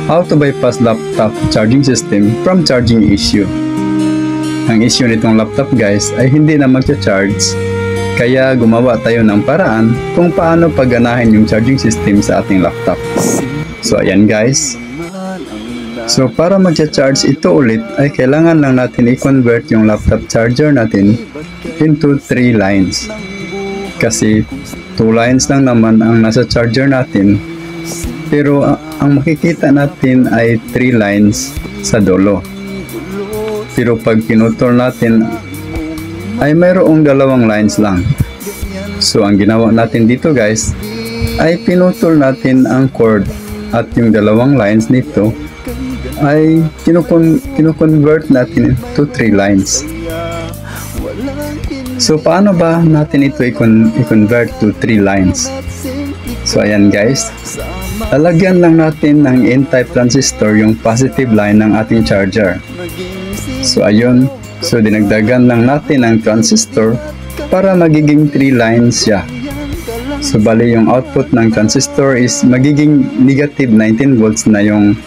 how to bypass laptop charging system from charging issue. Ang issue nitong laptop guys ay hindi na magcha-charge, kaya gumawa tayo ng paraan kung paano pagganahin yung charging system sa ating laptop. So ayan guys. So para magcha-charge ito ulit ay kailangan lang natin i-convert yung laptop charger natin into 3 lines. Kasi 2 lines lang naman ang nasa charger natin, pero ang makikita natin ay 3 lines sa dulo. Pero pag pinutol natin ay mayroong 2 lines lang. So ang ginawa natin dito guys ay pinutol natin ang cord at yung 2 lines nito ay kino-convert natin into 3 lines. So paano ba natin ito i-convert to 3 lines? So ayan guys, lalagyan lang natin ng N-type transistor yung positive line ng ating charger. So ayun, so dinagdagan lang natin ang transistor para magiging 3 lines siya. So bali yung output ng transistor is magiging negative 19 volts na yung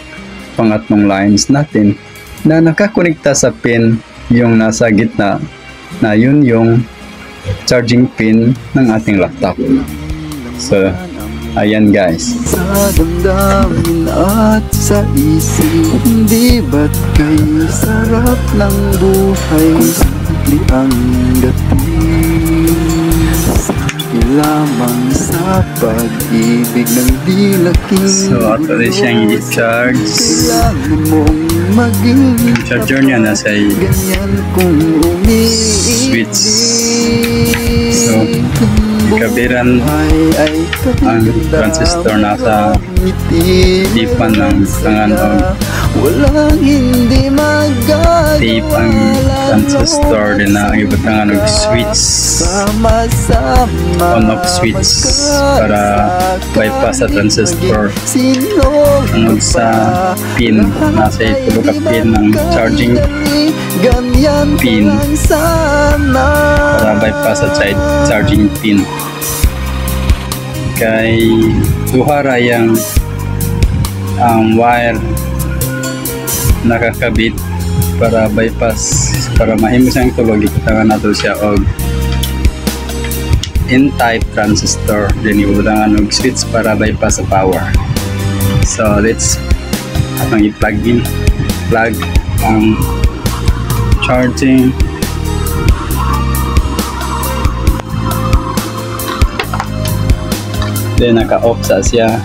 pangatlong lines natin na nakakonekta sa pin yung nasa gitna, na yun yung charging pin ng ating laptop. So ayan guys. Sa damdamin at sa isip, di ba't kay sarap ng buhay, simple ang dating. Lamang sa pag-ibig ng di laking. So actually siyang i-charge. Kailangan mong maging Charger niya nasa switch. So kabiran ang transistor nasa tipan ng tangan, walang hindi tape ang transistor din na ibatangan ng switch, on off switch para bypass sa transistor tungod sa pin, nasa itulo ka pin ng charging pin para bypass sa charging pin. Kay duhara yang ang wire nakakabit para bypass, para mahimo siyang tulog, ipatangan nato siya og N-type transistor, then ibutangan og switch para bypass sa power. So let's atong i-plug in, plug ang charging. Then naka-off sa siya,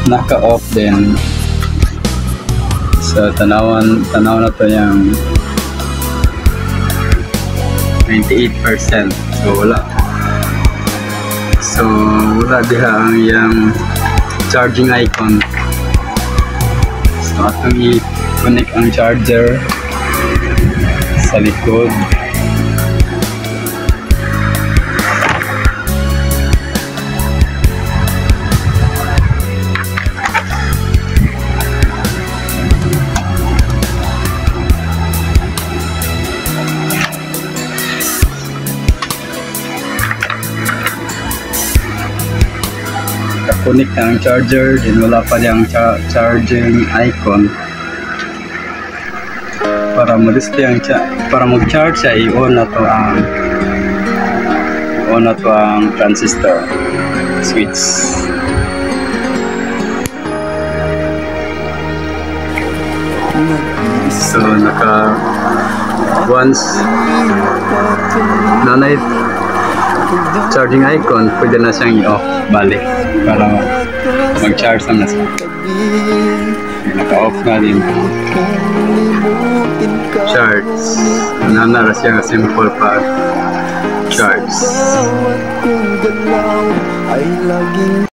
naka-off then so tanaw na to yung 98%. So wala diha ang yung charging icon. So atong i-connect ang charger sa likod. Connect ang charger, din wala pa yung charging icon. Para mo-display ang para mag-charge siya, i-on na to ang transistor switch. So once nanay charging icon, pwede na siyang i-off balik para mag-charge na siya. Naka-off na din. Charge. Nanara siya simple pa charge.